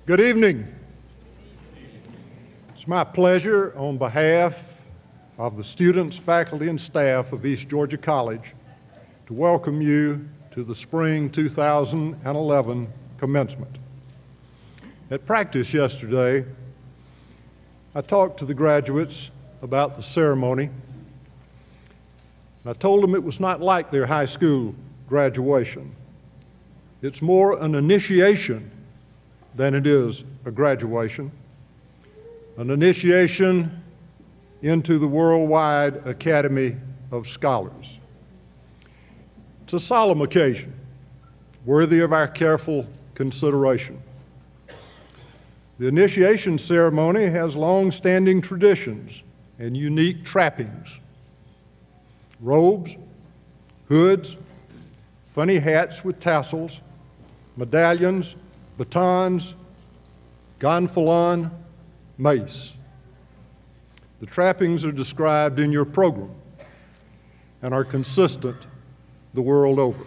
Good evening. It's my pleasure on behalf of the students, faculty, and staff of East Georgia College to welcome you to the spring 2011 commencement. At practice yesterday, I talked to the graduates about the ceremony. I told them it was not like their high school graduation. It's more an initiation than it is a graduation, an initiation into the Worldwide Academy of Scholars. It's a solemn occasion, worthy of our careful consideration. The initiation ceremony has long-standing traditions and unique trappings. Robes, hoods, funny hats with tassels, medallions, batons, gonfalon, mace. The trappings are described in your program and are consistent the world over.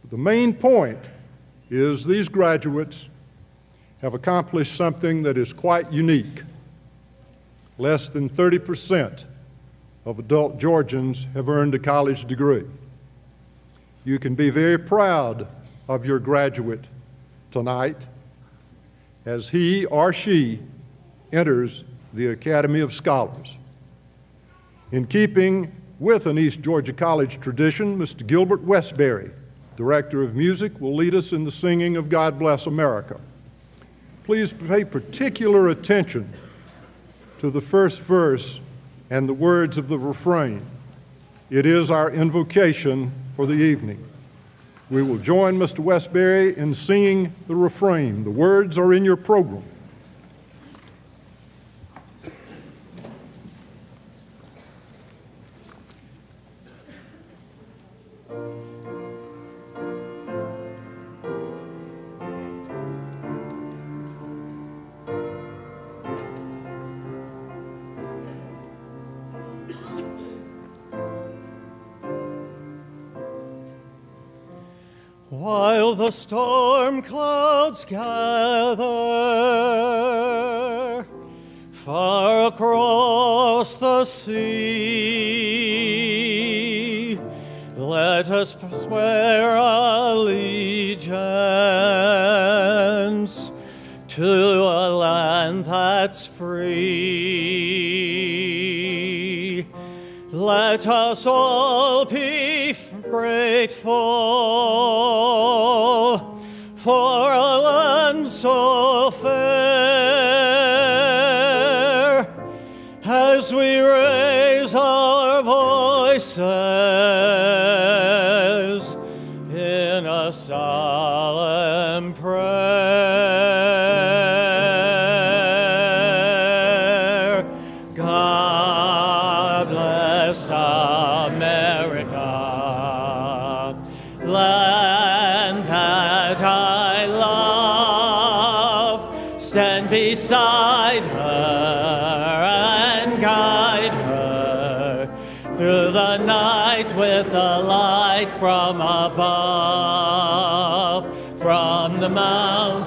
The main point is these graduates have accomplished something that is quite unique. Less than 30% of adult Georgians have earned a college degree. You can be very proud of your graduate tonight as he or she enters the Academy of Scholars. In keeping with an East Georgia College tradition, Mr. Gilbert Westbury, Director of Music, will lead us in the singing of God Bless America. Please pay particular attention to the first verse and the words of the refrain. It is our invocation for the evening. We will join Mr. Westbury in singing the refrain. The words are in your program. While the storm clouds gather far across the sea, let us swear allegiance to a land that's free. Let us all be grateful for a land so fair as we raise our voices in a solemn prayer. God bless America, land that I love. Stand beside her and guide her through the night with the light from above, from the mountains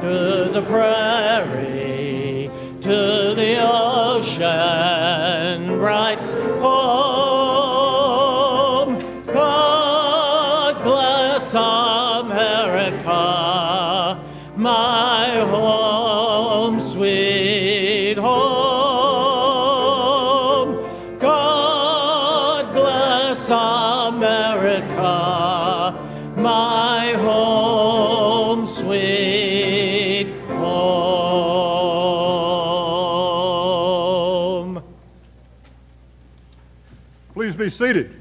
through the prairie to the ocean bright foam. God bless America, my home, sweet home. God bless America, my home, sweet home. Please be seated.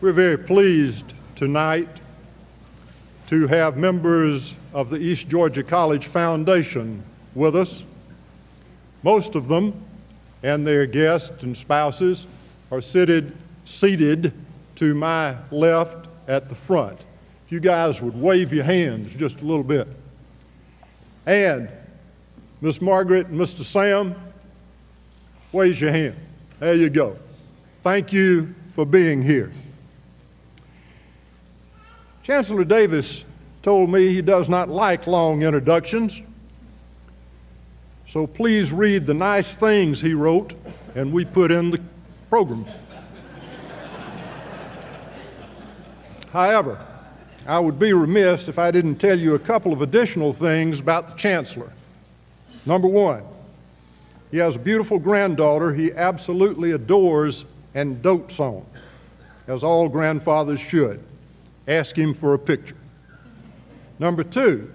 We're very pleased tonight to have members of the East Georgia College Foundation with us. Most of them and their guests and spouses are seated to my left at the front. If you guys would wave your hands just a little bit. And Miss Margaret and Mr. Sam, raise your hand. There you go. Thank you for being here. Chancellor Davis told me he does not like long introductions, so please read the nice things he wrote and we put in the program. However, I would be remiss if I didn't tell you a couple of additional things about the Chancellor. Number one, he has a beautiful granddaughter he absolutely adores and dotes on, as all grandfathers should. Ask him for a picture. Number two,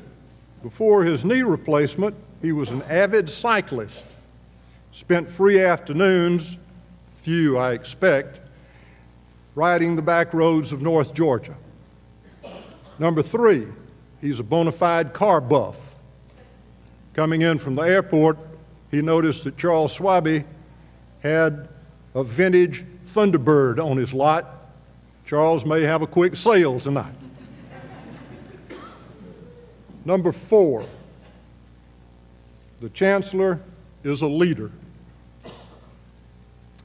before his knee replacement, he was an avid cyclist. Spent free afternoons, few I expect, riding the back roads of North Georgia. Number three, he's a bona fide car buff. Coming in from the airport, he noticed that Charles Schwabe had a vintage Thunderbird on his lot. Charles may have a quick sale tonight. Number four, the Chancellor is a leader.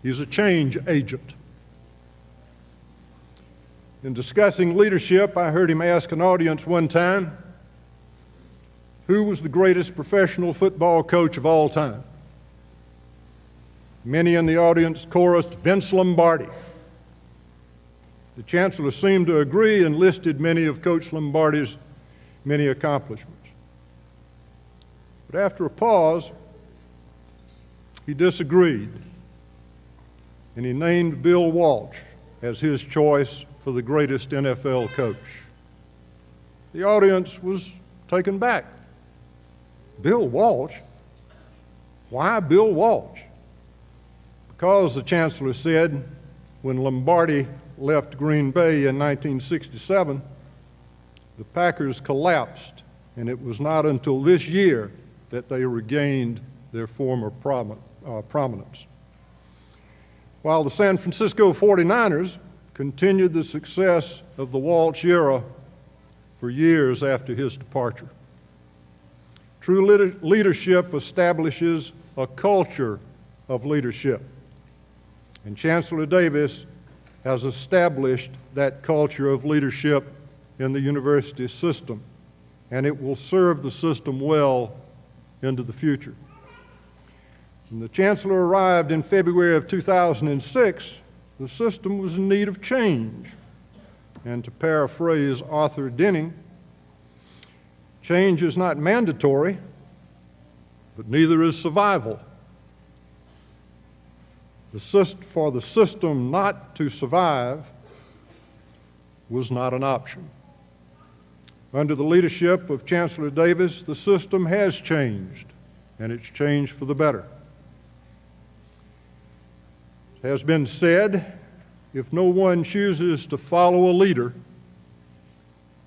He's a change agent. In discussing leadership, I heard him ask an audience one time, who was the greatest professional football coach of all time? Many in the audience chorused, Vince Lombardi. The Chancellor seemed to agree and listed many of Coach Lombardi's many accomplishments. But after a pause, he disagreed, and he named Bill Walsh as his choice for the greatest NFL coach. The audience was taken back. Bill Walsh? Why Bill Walsh? Because, the Chancellor said, when Lombardi left Green Bay in 1967, the Packers collapsed, and it was not until this year that they regained their former prominence. While the San Francisco 49ers continued the success of the Walsh era for years after his departure. True leadership establishes a culture of leadership, and Chancellor Davis has established that culture of leadership in the university system, and it will serve the system well into the future. When the Chancellor arrived in February of 2006, the system was in need of change. And to paraphrase Arthur Denning, change is not mandatory, but neither is survival. For the system not to survive was not an option. Under the leadership of Chancellor Davis, the system has changed, and it's changed for the better. It has been said, if no one chooses to follow a leader,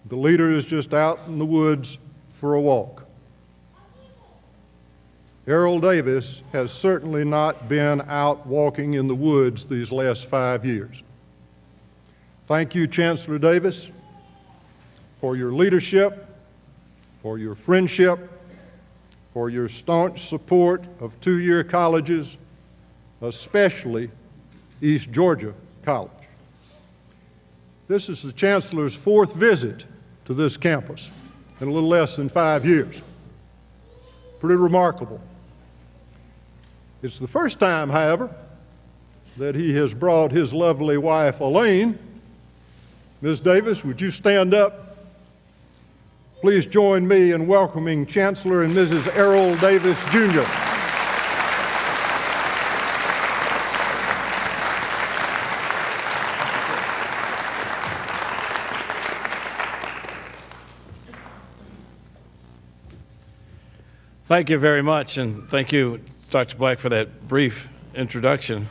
the leader is just out in the woods for a walk. Errol Davis has certainly not been out walking in the woods these last 5 years. Thank you, Chancellor Davis, for your leadership, for your friendship, for your staunch support of two-year colleges, especially East Georgia College. This is the Chancellor's fourth visit to this campus in a little less than 5 years. Pretty remarkable. It's the first time, however, that he has brought his lovely wife, Elaine. Ms. Davis, would you stand up? Please join me in welcoming Chancellor and Mrs. Errol Davis, Jr. Thank you very much, and thank you, Dr. Black, for that brief introduction.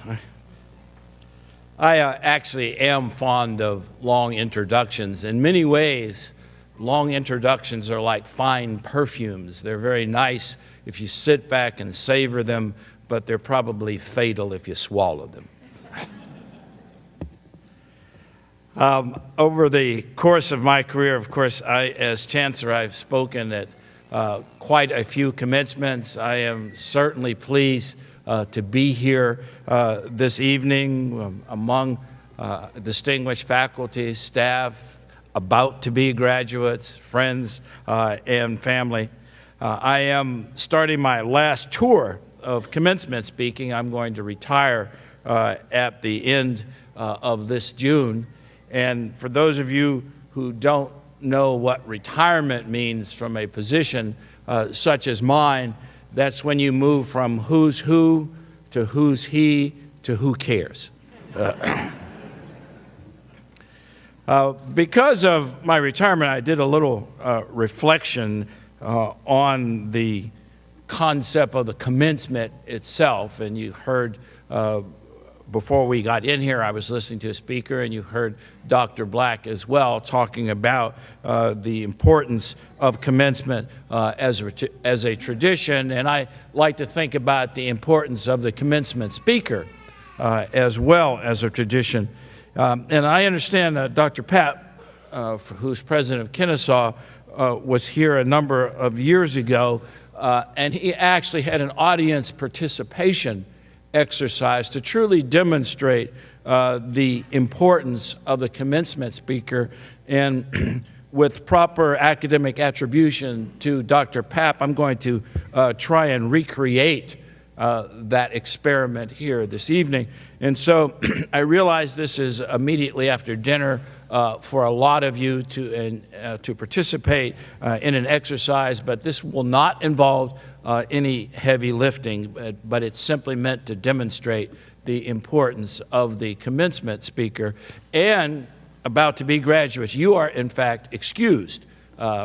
I actually am fond of long introductions. In many ways, long introductions are like fine perfumes. They're very nice if you sit back and savor them, but they're probably fatal if you swallow them. Over the course of my career, of course, as Chancellor, I've spoken at quite a few commencements. I am certainly pleased to be here this evening among distinguished faculty, staff, about to be graduates, friends, and family. I am starting my last tour of commencement speaking. I'm going to retire at the end of this June. And for those of you who don't know what retirement means from a position such as mine, that's when you move from who's who to who's he to who cares. Because of my retirement, I did a little reflection on the concept of the commencement itself. And you heard, before we got in here, I was listening to a speaker, and you heard Dr. Black as well talking about the importance of commencement as a tradition. And I like to think about the importance of the commencement speaker as well as a tradition. And I understand Dr. Papp, who's president of Kennesaw, was here a number of years ago, and he actually had an audience participation exercise to truly demonstrate the importance of the commencement speaker. And with proper academic attribution to Dr. Papp, I'm going to try and recreate that experiment here this evening. And so I realize this is immediately after dinner for a lot of you to participate in an exercise, but this will not involve any heavy lifting, but it's simply meant to demonstrate the importance of the commencement speaker. And about to be graduates, you are in fact excused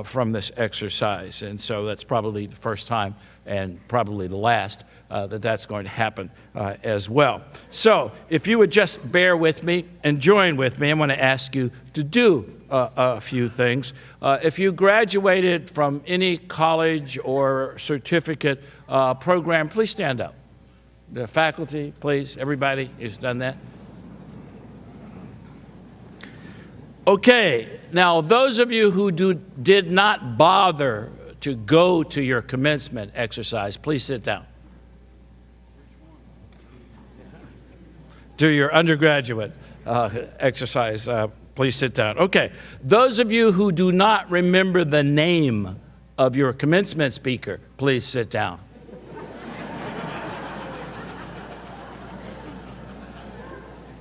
from this exercise, and so that's probably the first time and probably the last that's going to happen as well. So if you would just bear with me and join with me, I want to ask you to do a few things. If you graduated from any college or certificate program, please stand up. The faculty, please, everybody who's done that. Okay, now those of you who did not bother to go to your commencement exercise, please sit down. To your undergraduate exercise, please sit down. Okay, those of you who do not remember the name of your commencement speaker, please sit down.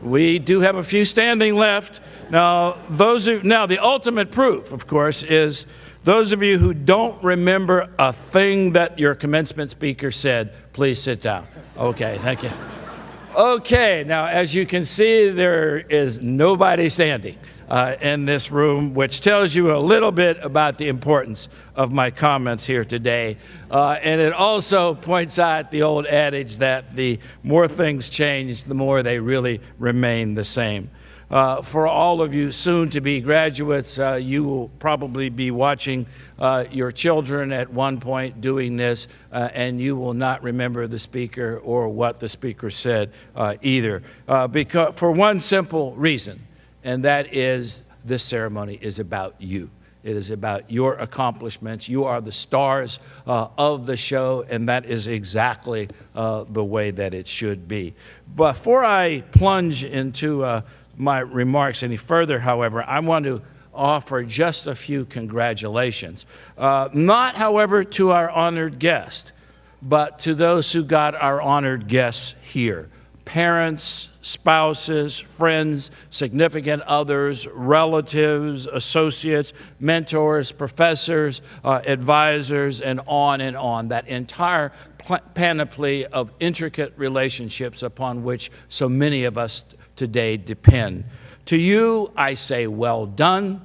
We do have a few standing left. Now, the ultimate proof, of course, is those of you who don't remember a thing that your commencement speaker said, please sit down. Okay, thank you. Okay, now as you can see, there is nobody standing in this room, which tells you a little bit about the importance of my comments here today. And it also points out the old adage that the more things change, the more they really remain the same. For all of you soon-to-be graduates, you will probably be watching your children at one point doing this, and you will not remember the speaker or what the speaker said either, because for one simple reason, and that is this ceremony is about you. It is about your accomplishments. You are the stars of the show, and that is exactly the way that it should be. Before I plunge into my remarks any further, however, I want to offer just a few congratulations. Not, however, to our honored guest, but to those who got our honored guests here. Parents, spouses, friends, significant others, relatives, associates, mentors, professors, advisors, and on. That entire panoply of intricate relationships upon which so many of us today depend. To you, I say well done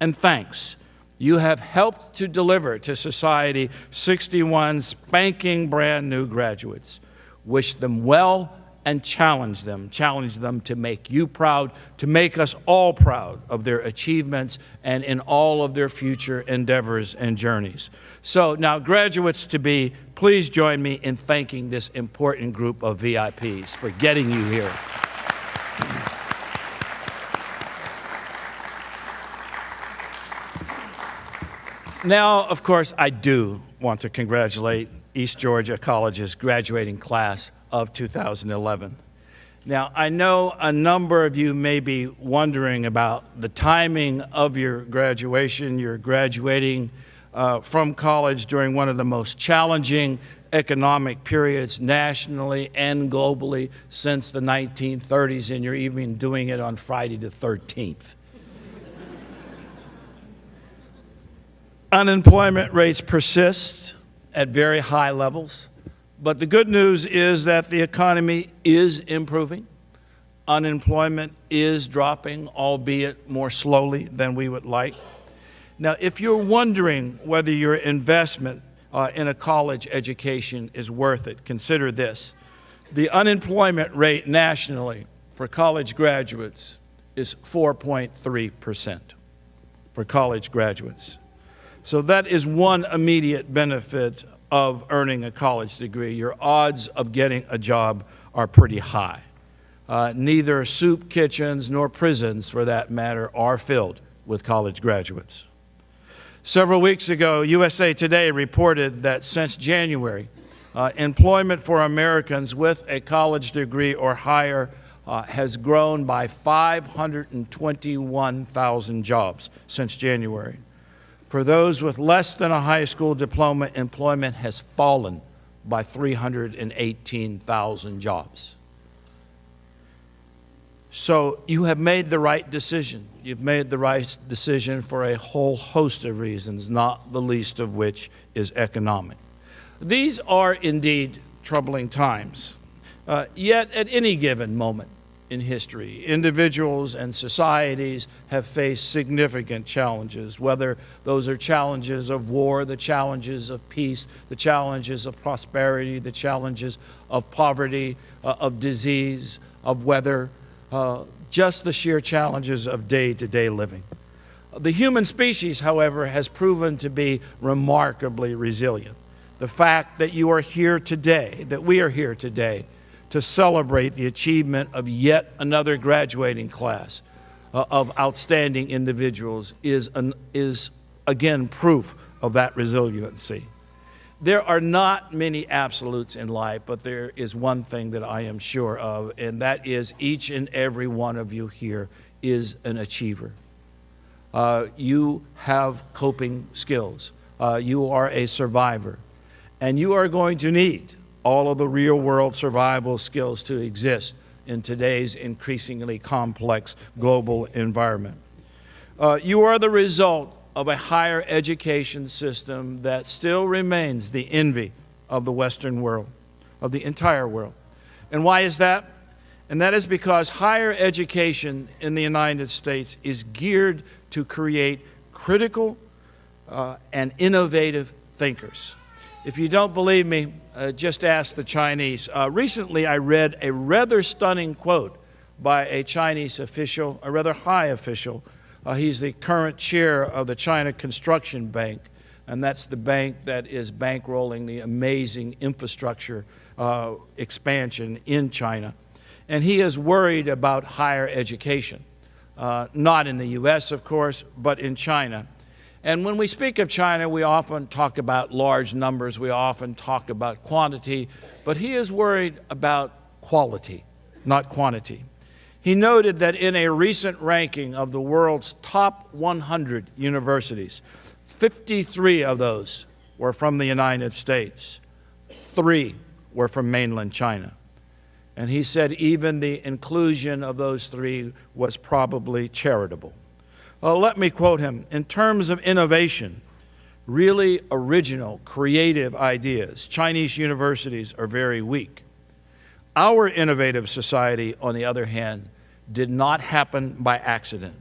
and thanks. You have helped to deliver to society 61 spanking brand new graduates. Wish them well and challenge them to make you proud, to make us all proud of their achievements and in all of their future endeavors and journeys. So now, graduates to be, please join me in thanking this important group of VIPs for getting you here. Now, of course, I do want to congratulate East Georgia College's graduating class of 2011. Now, I know a number of you may be wondering about the timing of your graduation. You're graduating from college during one of the most challenging economic periods nationally and globally since the 1930s, and you're even doing it on Friday the 13th. Unemployment rates persist at very high levels. But the good news is that the economy is improving. Unemployment is dropping, albeit more slowly than we would like. Now, if you're wondering whether your investment in a college education is worth it, consider this. The unemployment rate nationally for college graduates is 4.3% for college graduates. So that is one immediate benefit of earning a college degree. Your odds of getting a job are pretty high. Neither soup kitchens nor prisons, for that matter, are filled with college graduates. Several weeks ago, USA Today reported that since January, employment for Americans with a college degree or higher has grown by 521,000 jobs since January. For those with less than a high school diploma, employment has fallen by 318,000 jobs. So you have made the right decision. You've made the right decision for a whole host of reasons, not the least of which is economic. These are indeed troubling times. Yet at any given moment in history, individuals and societies have faced significant challenges, whether those are challenges of war, the challenges of peace, the challenges of prosperity, the challenges of poverty, of disease, of weather, just the sheer challenges of day-to-day living. The human species, however, has proven to be remarkably resilient. The fact that you are here today, that we are here today, to celebrate the achievement of yet another graduating class of outstanding individuals is again proof of that resiliency. There are not many absolutes in life, but there is one thing that I am sure of, and that is each and every one of you here is an achiever. You have coping skills. You are a survivor, and you are going to need all of the real-world survival skills to exist in today's increasingly complex global environment. You are the result of a higher education system that still remains the envy of the Western world, of the entire world. And why is that? And that is because higher education in the United States is geared to create critical and innovative thinkers. If you don't believe me, just ask the Chinese. Recently, I read a rather stunning quote by a Chinese official, a rather high official. He's the current chair of the China Construction Bank, and that's the bank that is bankrolling the amazing infrastructure expansion in China. And he is worried about higher education, not in the U.S., of course, but in China. And when we speak of China, we often talk about large numbers, we often talk about quantity, but he is worried about quality, not quantity. He noted that in a recent ranking of the world's top 100 universities, 53 of those were from the United States, 3 were from mainland China. And he said even the inclusion of those 3 was probably charitable. Let me quote him. In terms of innovation, really original, creative ideas, Chinese universities are very weak. Our innovative society, on the other hand, did not happen by accident.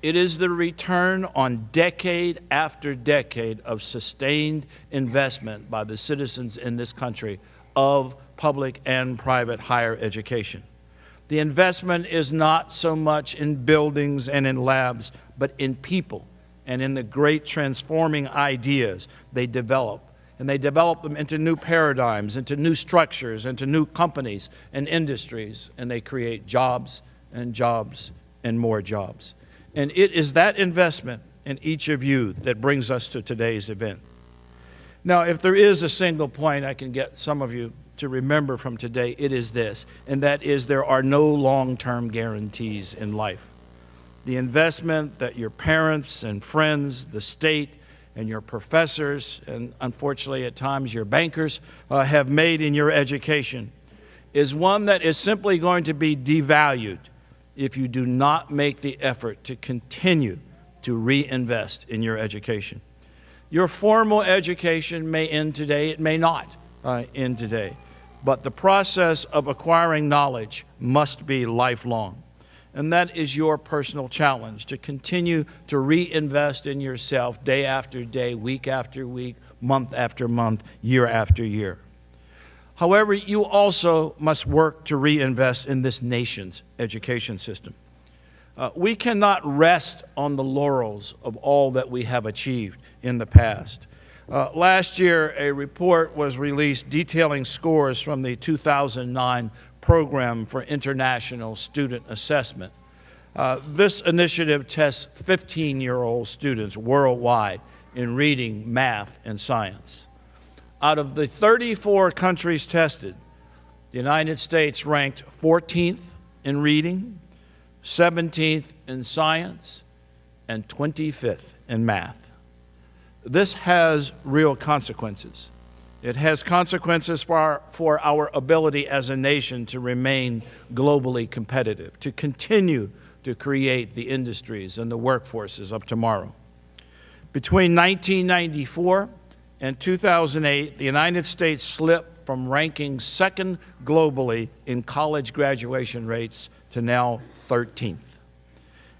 It is the return on decade after decade of sustained investment by the citizens in this country of public and private higher education. The investment is not so much in buildings and in labs, but in people and in the great transforming ideas they develop. And they develop them into new paradigms, into new structures, into new companies and industries, and they create jobs and jobs and more jobs. And it is that investment in each of you that brings us to today's event. Now, if there is a single point I can get some of you to remember from today, it is this, and that is there are no long-term guarantees in life. The investment that your parents and friends, the state, and your professors, and unfortunately at times your bankers, have made in your education is one that is simply going to be devalued if you do not make the effort to continue to reinvest in your education. Your formal education may end today, it may not end today, but the process of acquiring knowledge must be lifelong. And that is your personal challenge, to continue to reinvest in yourself day after day, week after week, month after month, year after year. However, you also must work to reinvest in this nation's education system. We cannot rest on the laurels of all that we have achieved in the past. Last year, a report was released detailing scores from the 2009 Program for International Student Assessment. This initiative tests 15-year-old students worldwide in reading, math, and science. Out of the 34 countries tested, the United States ranked 14th in reading, 17th in science, and 25th in math. This has real consequences. It has consequences for our ability as a nation to remain globally competitive, to continue to create the industries and the workforces of tomorrow. Between 1994 and 2008, the United States slipped from ranking second globally in college graduation rates to now 13th.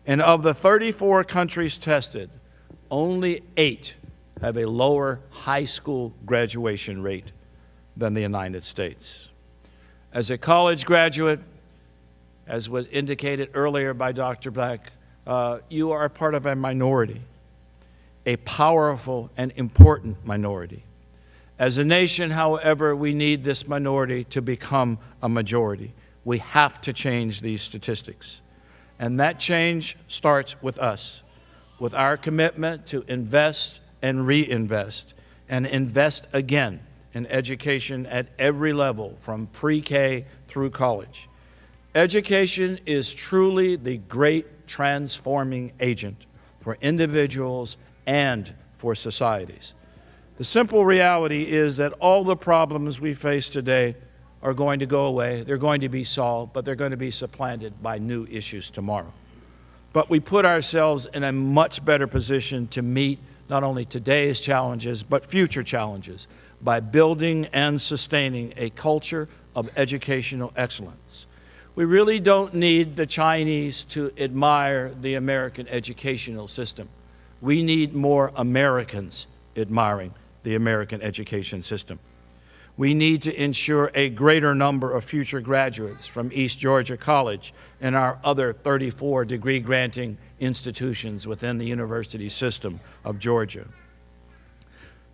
And of the 34 countries tested, only 8 have a lower high school graduation rate than the United States. As a college graduate, as was indicated earlier by Dr. Black, you are a part of a minority, a powerful and important minority. As a nation, however, we need this minority to become a majority. We have to change these statistics. And that change starts with us, with our commitment to invest and reinvest, and invest again in education at every level, from pre-K through college. Education is truly the great transforming agent for individuals and for societies. The simple reality is that all the problems we face today are going to go away, they're going to be solved, but they're going to be supplanted by new issues tomorrow. But we put ourselves in a much better position to meet not only today's challenges, but future challenges by building and sustaining a culture of educational excellence. We really don't need the Chinese to admire the American educational system. We need more Americans admiring the American education system. We need to ensure a greater number of future graduates from East Georgia College and our other 34 degree-granting institutions within the university system of Georgia.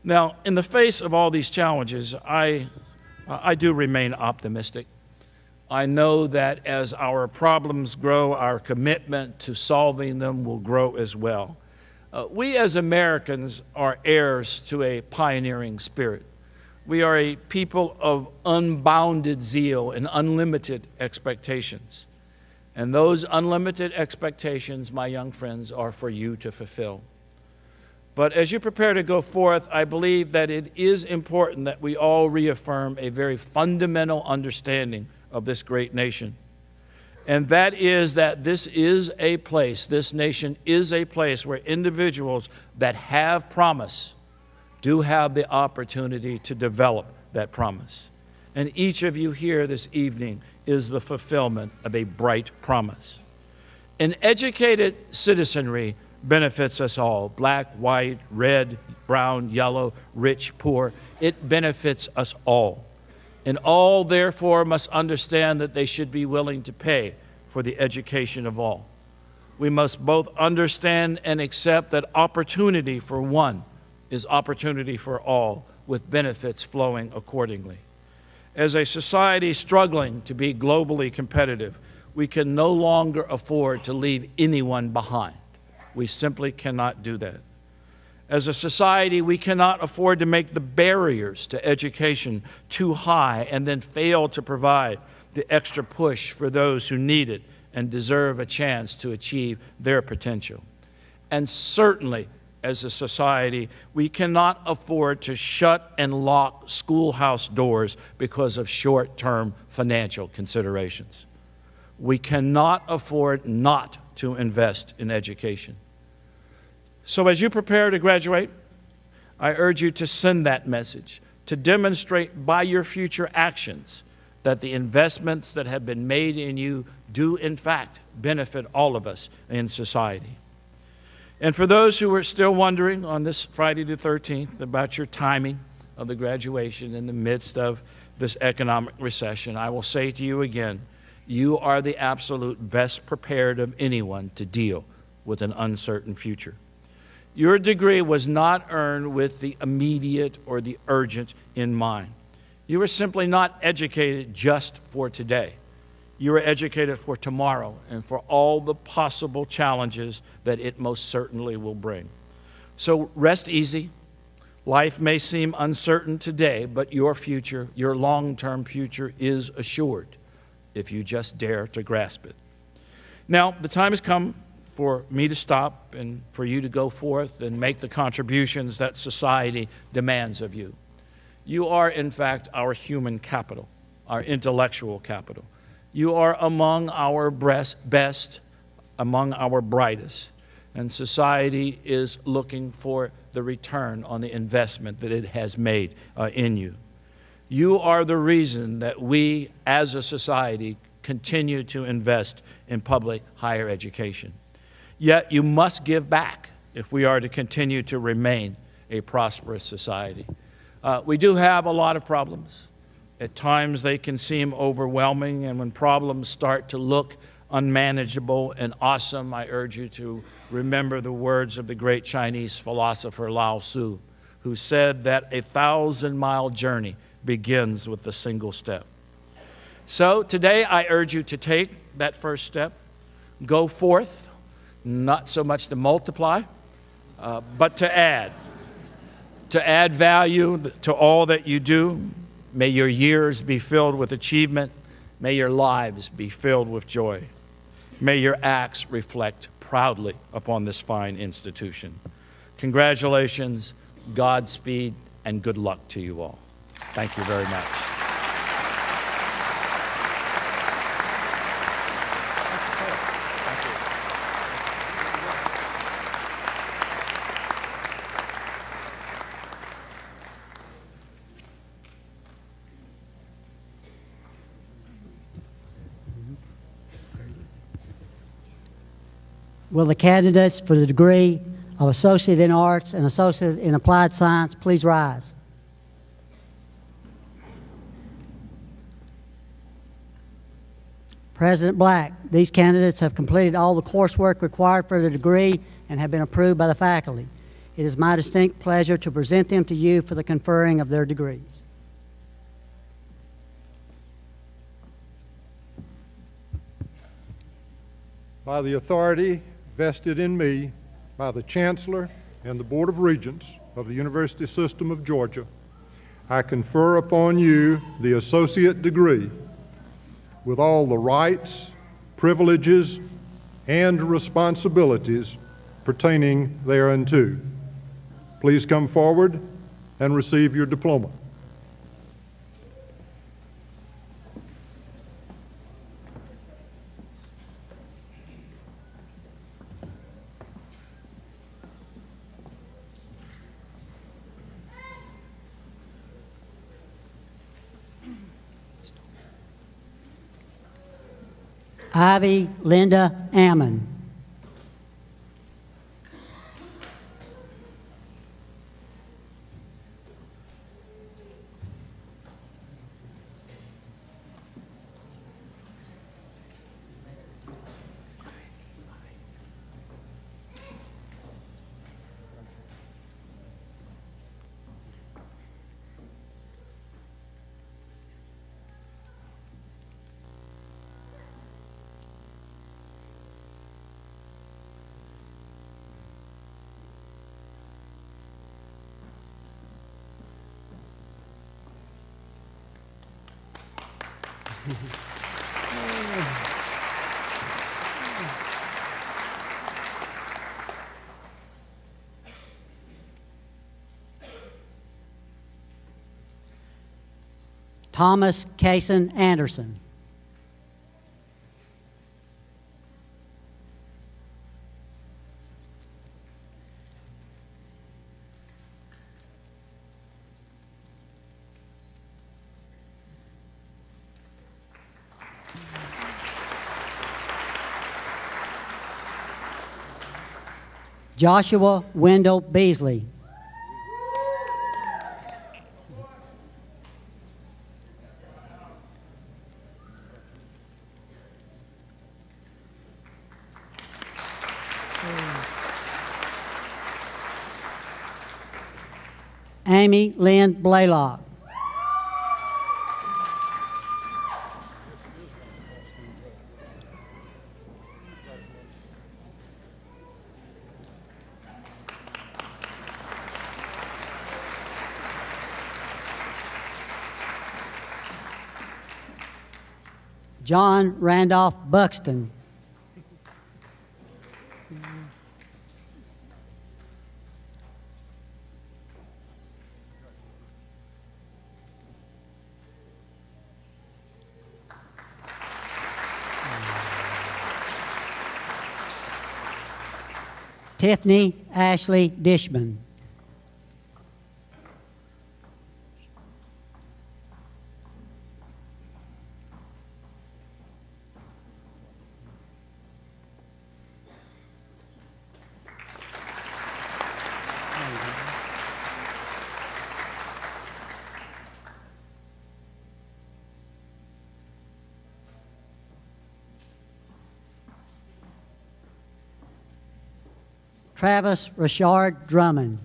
Now, in the face of all these challenges, I do remain optimistic. I know that as our problems grow, our commitment to solving them will grow as well. We as Americans are heirs to a pioneering spirit. We are a people of unbounded zeal and unlimited expectations. And those unlimited expectations, my young friends, are for you to fulfill. But as you prepare to go forth, I believe that it is important that we all reaffirm a very fundamental understanding of this great nation. And that is that this is a place, this nation is a place where individuals that have promise do have the opportunity to develop that promise. And each of you here this evening is the fulfillment of a bright promise. An educated citizenry benefits us all, black, white, red, brown, yellow, rich, poor. It benefits us all. And all, therefore, must understand that they should be willing to pay for the education of all. We must both understand and accept that opportunity for one is opportunity for all, with benefits flowing accordingly. As a society struggling to be globally competitive, we can no longer afford to leave anyone behind. We simply cannot do that. As a society, we cannot afford to make the barriers to education too high and then fail to provide the extra push for those who need it and deserve a chance to achieve their potential. And certainly, as a society, we cannot afford to shut and lock schoolhouse doors because of short-term financial considerations. We cannot afford not to invest in education. So as you prepare to graduate, I urge you to send that message, to demonstrate by your future actions that the investments that have been made in you do in fact benefit all of us in society. And for those who are still wondering on this Friday the 13th about your timing of the graduation in the midst of this economic recession, I will say to you again, you are the absolute best prepared of anyone to deal with an uncertain future. Your degree was not earned with the immediate or the urgent in mind. You were simply not educated just for today. You were educated for tomorrow and for all the possible challenges that it most certainly will bring. So rest easy. Life may seem uncertain today, but your future, your long-term future, is assured if you just dare to grasp it. Now, the time has come for me to stop and for you to go forth and make the contributions that society demands of you. You are, in fact, our human capital, our intellectual capital. You are among our best, among our brightest, and society is looking for the return on the investment that it has made in you. You are the reason that we, as a society, continue to invest in public higher education. Yet you must give back if we are to continue to remain a prosperous society. We do have a lot of problems. At times they can seem overwhelming, and when problems start to look unmanageable and awesome, I urge you to remember the words of the great Chinese philosopher Lao Tzu, who said that a 1,000-mile journey begins with a single step. So today I urge you to take that first step, go forth, not so much to multiply, but to add value to all that you do. May your years be filled with achievement. May your lives be filled with joy. May your acts reflect proudly upon this fine institution. Congratulations, Godspeed, and good luck to you all. Thank you very much. Will the candidates for the degree of Associate in Arts and Associate in Applied Science please rise? President Black, these candidates have completed all the coursework required for the degree and have been approved by the faculty. It is my distinct pleasure to present them to you for the conferring of their degrees. By the authority vested in me by the Chancellor and the Board of Regents of the University System of Georgia, I confer upon you the associate degree with all the rights, privileges, and responsibilities pertaining thereunto. Please come forward and receive your diploma. Ivy Linda Ammon. Thomas Cason Anderson. Joshua Wendell Beasley. Amy Lynn Blaylock. John Randolph Buxton. Tiffany Ashley Dishman. Travis Rashard Drummond.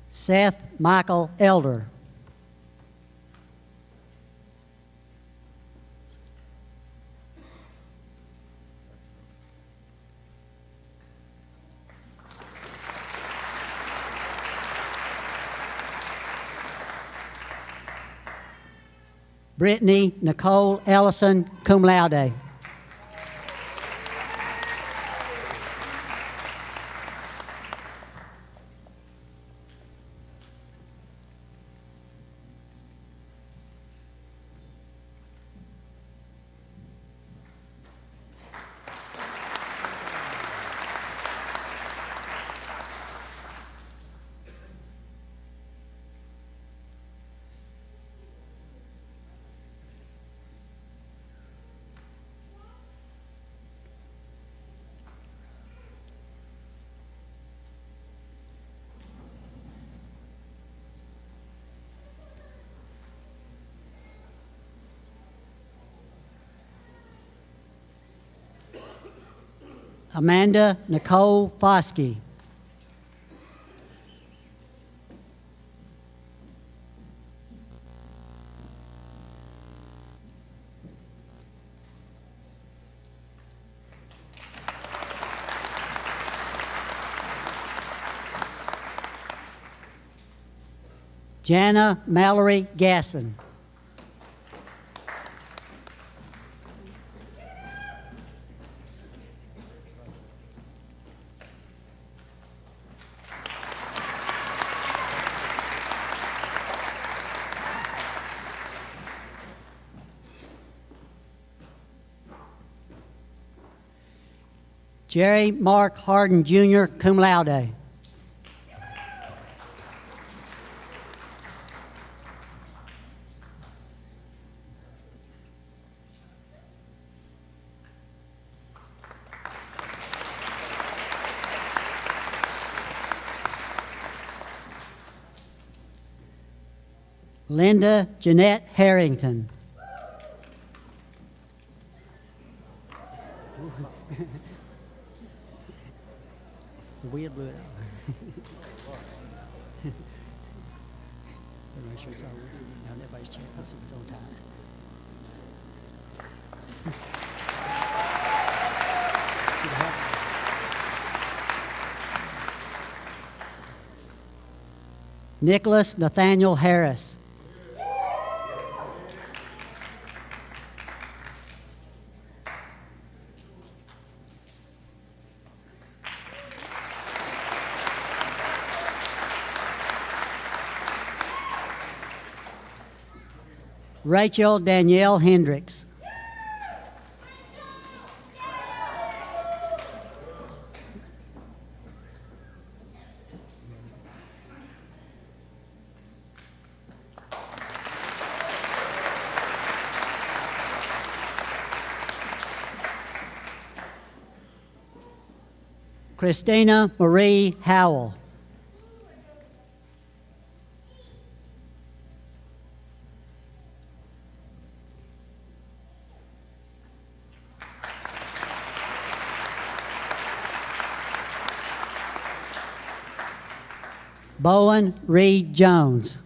Seth Michael Elder. Brittany Nicole Ellison, cum laude. Amanda Nicole Foskey. Jana Mallory Gasson. Jerry Mark Harden, Jr., cum laude. Linda Jeanette Harrington. The weird blew it out. Make sure it's all, now everybody's checking, see if it's on time. Nicholas Nathaniel Harris. Rachel Danielle Hendricks. Christina Marie Howell. Bowen Reed Jones.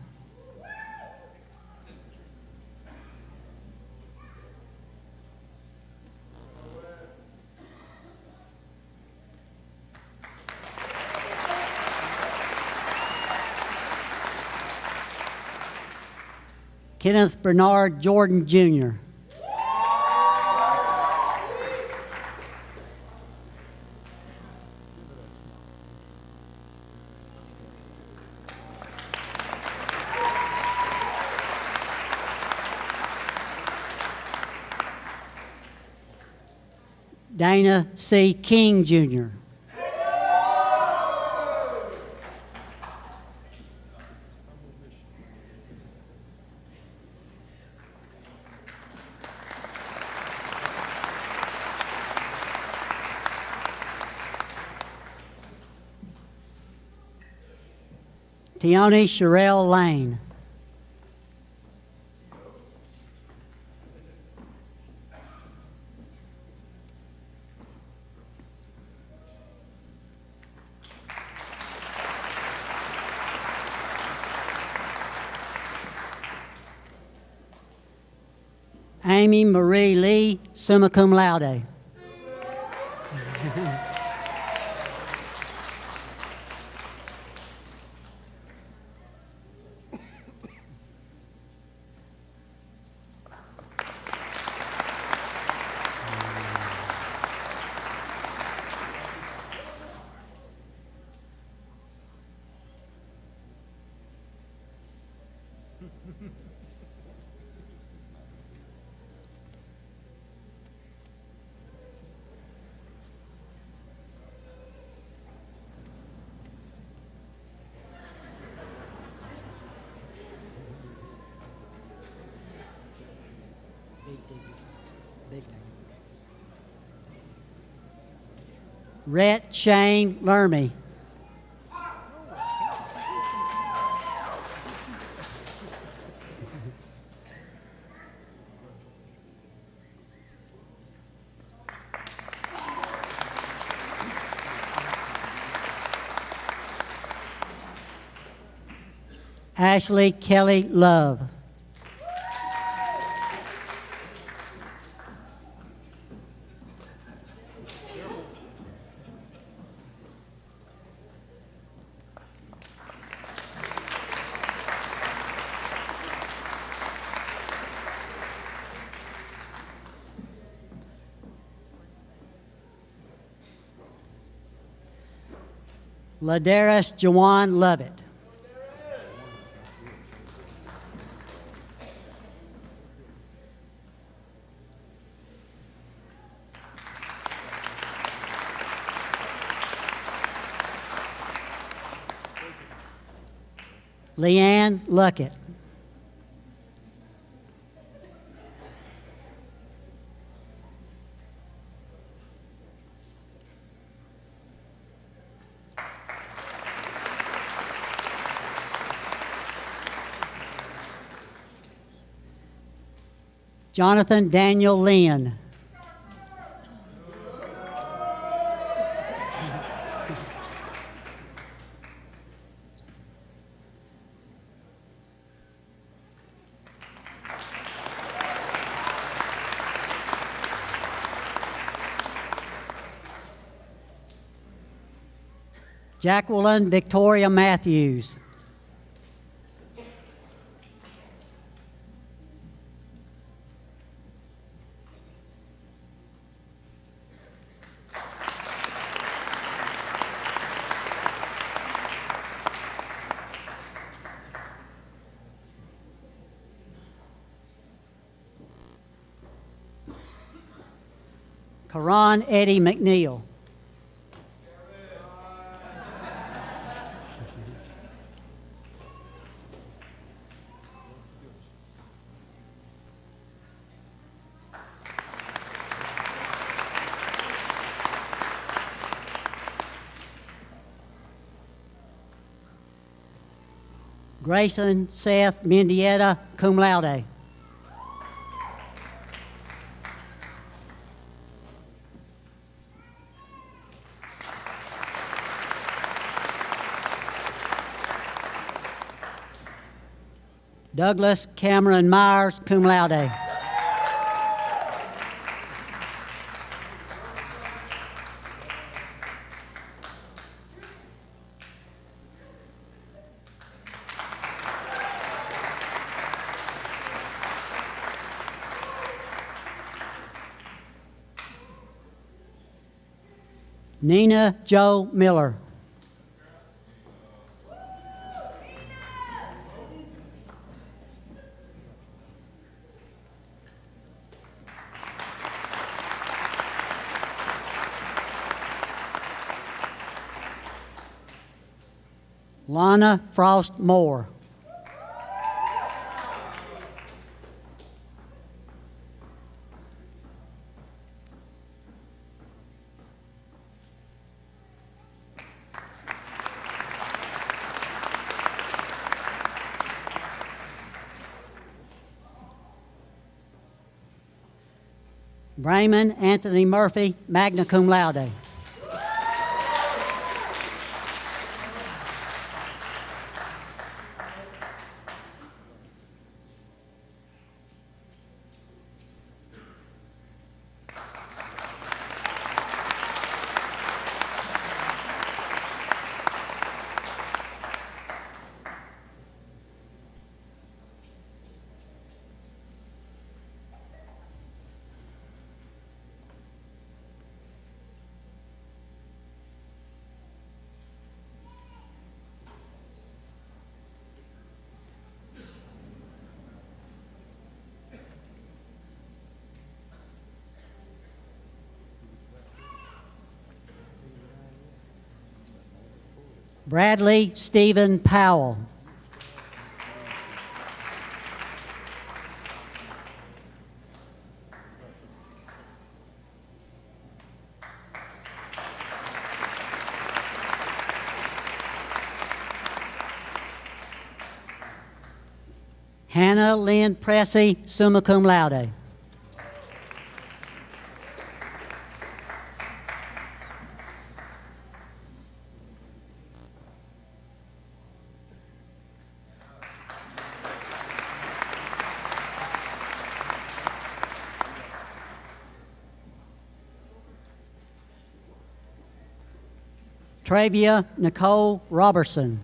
Kenneth Bernard Jordan, Jr. Dana C. King, Jr. Tione Sherelle Lane. Amy Marie Lee, summa cum laude. Rhett Shane Lermy. Ashley Kelly Love. Ladarius Jawan Lovett. Leanne Luckett. Jonathan Daniel Lynn. Jacqueline Victoria Matthews. Karan Eddie McNeil. Grayson Seth Mendieta, cum laude. Douglas Cameron Myers, cum laude. Nina Joe Miller. Lana Frost Moore. Brayman Anthony Murphy, magna cum laude. Bradley Stephen Powell. Hannah Lynn Pressey, summa cum laude. Travia Nicole Robertson.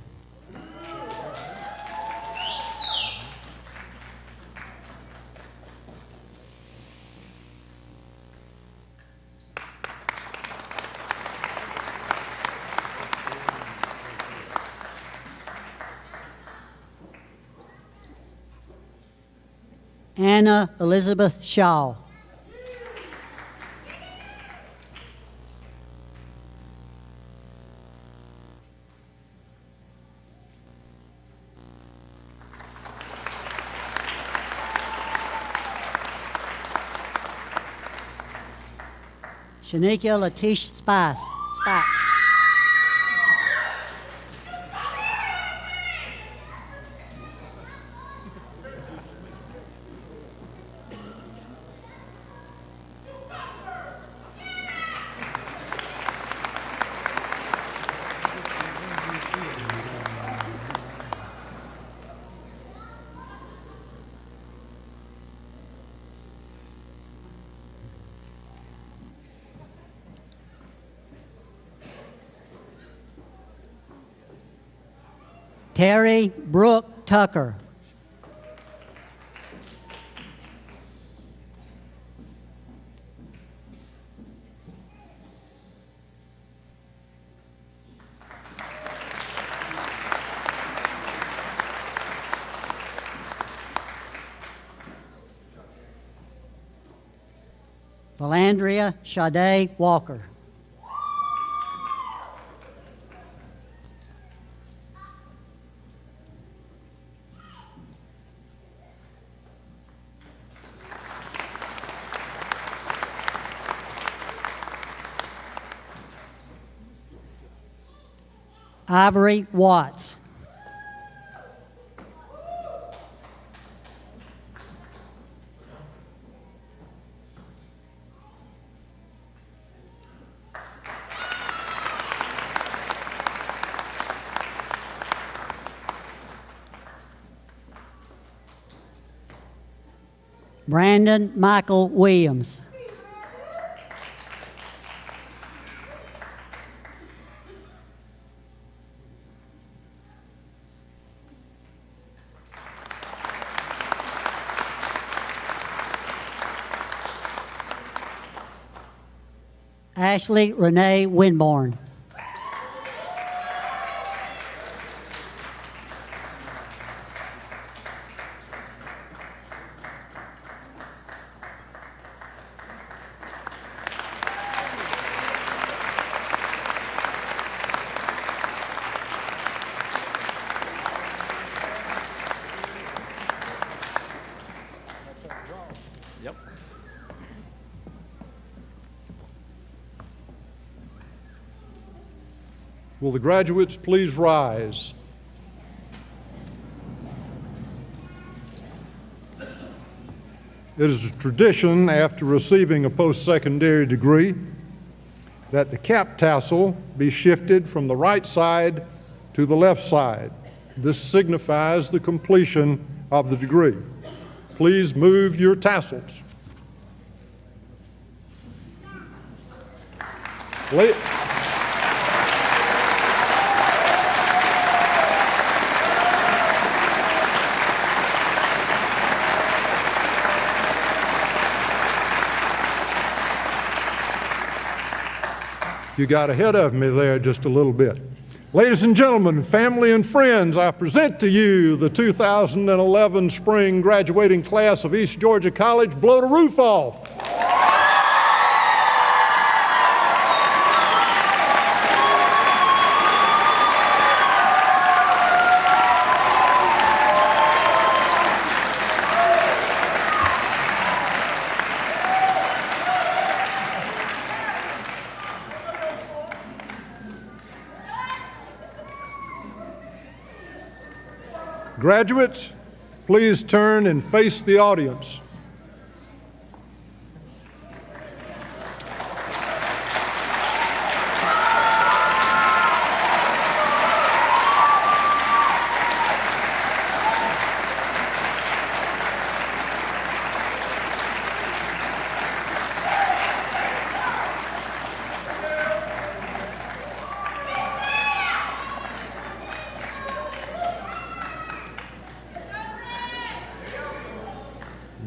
Anna Elizabeth Shaw. Shanika Latish Spice. Terry Brooke Tucker. Valandria Sade Walker. Ivory Watts. Brandon Michael Williams. Ashley Renee Winborn. Yep. Will the graduates please rise? It is a tradition after receiving a post-secondary degree that the cap tassel be shifted from the right side to the left side. This signifies the completion of the degree. Please move your tassels. You got ahead of me there just a little bit. Ladies and gentlemen, family and friends, I present to you the 2011 spring graduating class of East Georgia College. Blow the roof off. Graduates, please turn and face the audience.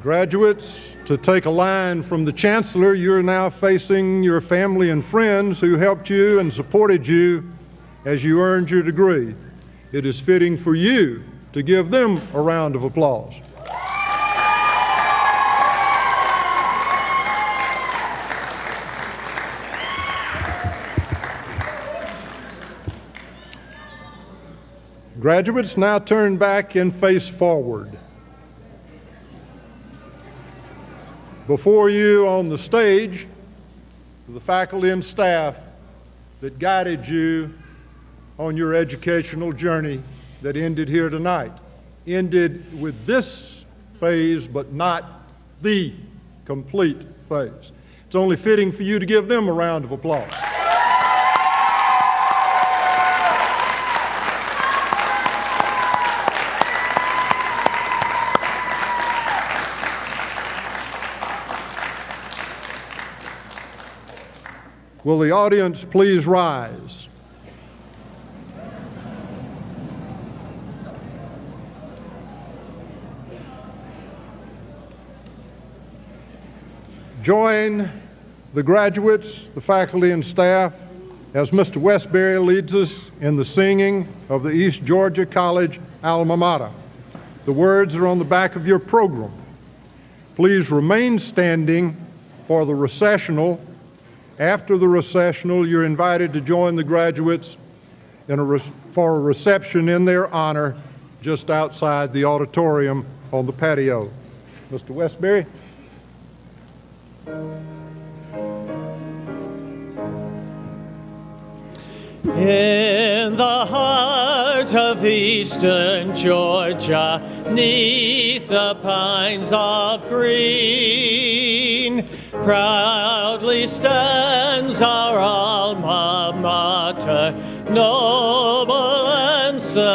Graduates, to take a line from the Chancellor, you're now facing your family and friends who helped you and supported you as you earned your degree. It is fitting for you to give them a round of applause. Graduates, now turn back and face forward. Before you on the stage, the faculty and staff that guided you on your educational journey that ended here tonight. Ended with this phase, but not the complete phase. It's only fitting for you to give them a round of applause. Will the audience please rise? Join the graduates, the faculty and staff, as Mr. Westbury leads us in the singing of the East Georgia College alma mater. The words are on the back of your program. Please remain standing for the recessional. After the recessional, you're invited to join the graduates for a reception in their honor just outside the auditorium on the patio. Mr. Westbury. In the heart of eastern Georgia, 'neath the pines of green, proudly stands our alma mater, noble and serene.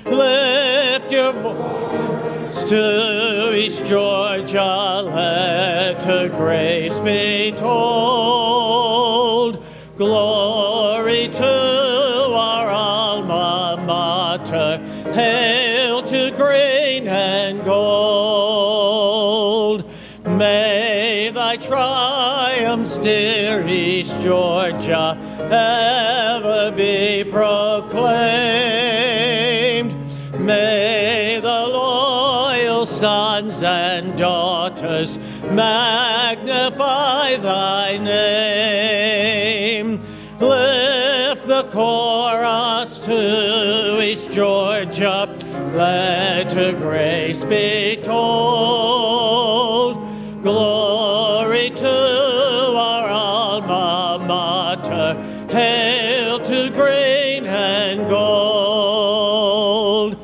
Lift your voice to East Georgia, let her grace be told. Glory to our alma mater, hail to grain and gold. May thy triumphs, dear East Georgia, ever be proclaimed. May the loyal sons and daughters magnify thy name. Lift the chorus to East Georgia, let her grace be told. Glory to our alma mater, hail to grain and gold.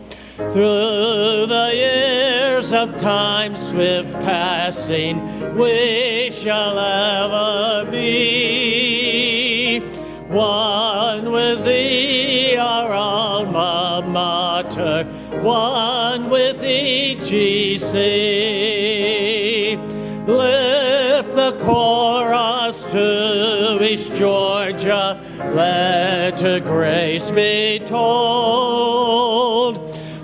Through the years of time swift passing, we shall ever be one with thee, our alma mater, one with EGSC. Lift the chorus to East Georgia, let her grace be told.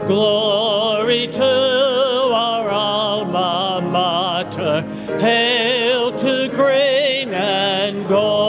Glory to our alma mater, hail to grain and gold.